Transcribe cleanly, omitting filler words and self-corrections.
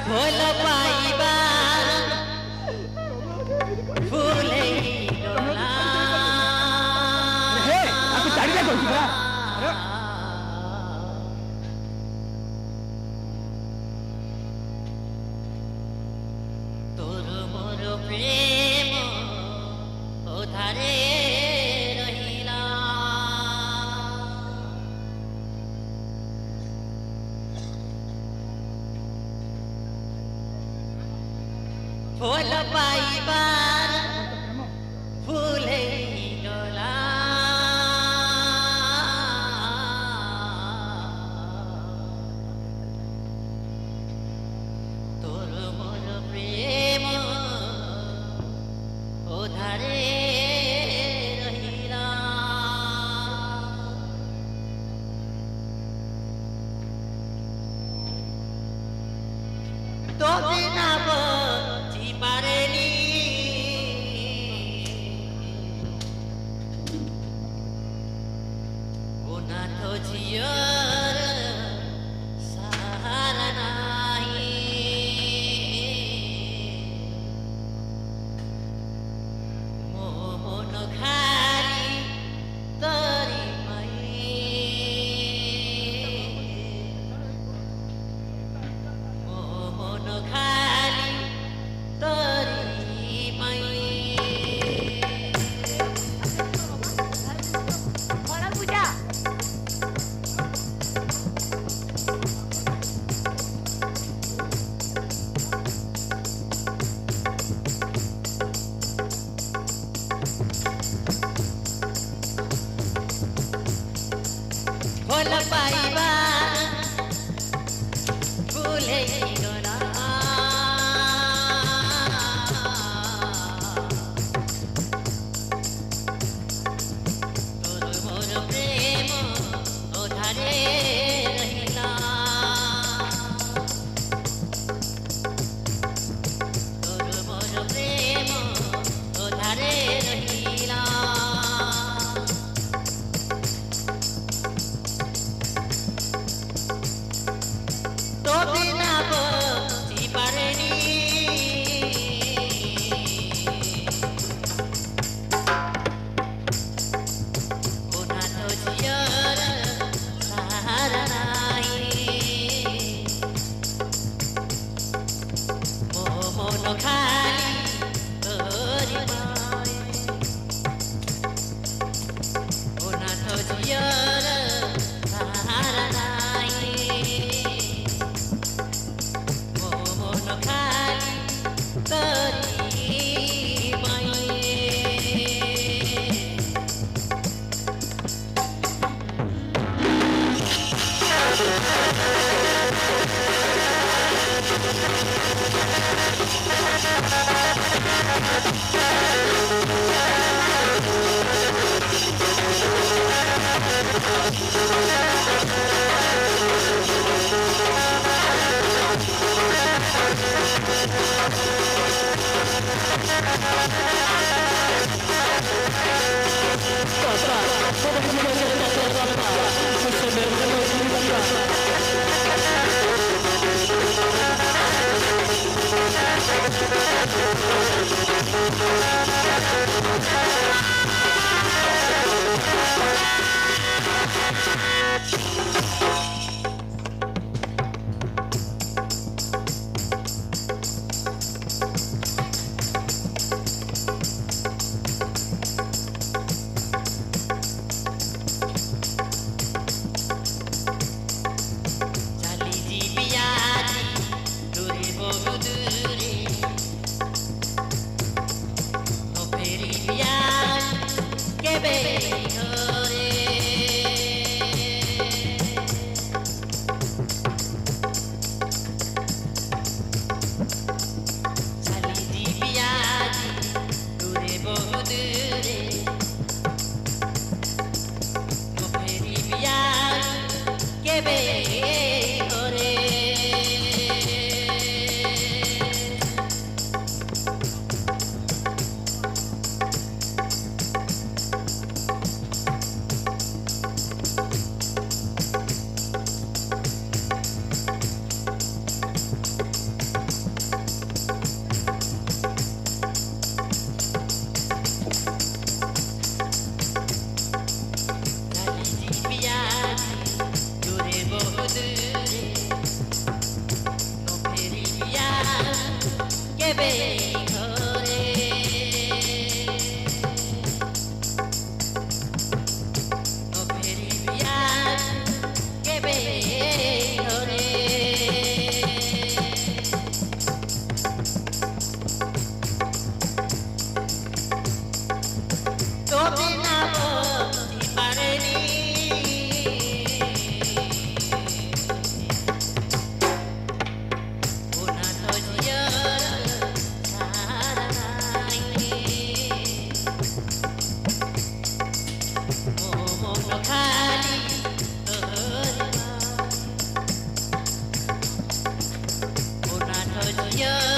ଭଲ ପାଇବାର ଫୁଲ ହେଇଗଲା ତୋର ମୋର ପ୍ରେମ ଅଧାରେ ରହିଲା ଭଲ ପାଇବାର ଫୁଲ ହେଇଗଲା ତୋର ମୋର ପ୍ରେମ ଅଧାରେ ରହିଲା ତୋ ବିନା ବଞ୍ଚିପାରେନି ଅନାଥ ଝିଅର ସାହାରା ନାହିଁ ମୋ ମନ ଖାଲି ତୋରି ପାଇଁ ମୋ ମନ ଖାଲି ତୋରି ପାଇଁ ଭଲ ପାଇବା ଫୁଲ ହେଇଗଲା ତୋର ମୋର ପ୍ରେମ ଅଧାରେ ରହିଲା ତୋର ମୋର ପ୍ରେମ ଅଧାରେ ରହିଲା तो बिना बଞ୍ଚିପାରେନି ଅନାଥ ଝିଅର ସାହାରା ନାହିଁ ମୋ ମନ ଖାଲି ତୋରି ପାଇଁ ଅନାଥ ଝିଅର ସାହାରା ନାହିଁ ଖାଲି ତୋରି ପାଇଁ কেবে ঘরে ও ফেরি বিয়া কেবে ঘরে তবে না বলতে পারেনি ওনা তো জিয়ার সারা নাই ও মন খালি তোর ওনা তো জিয়ার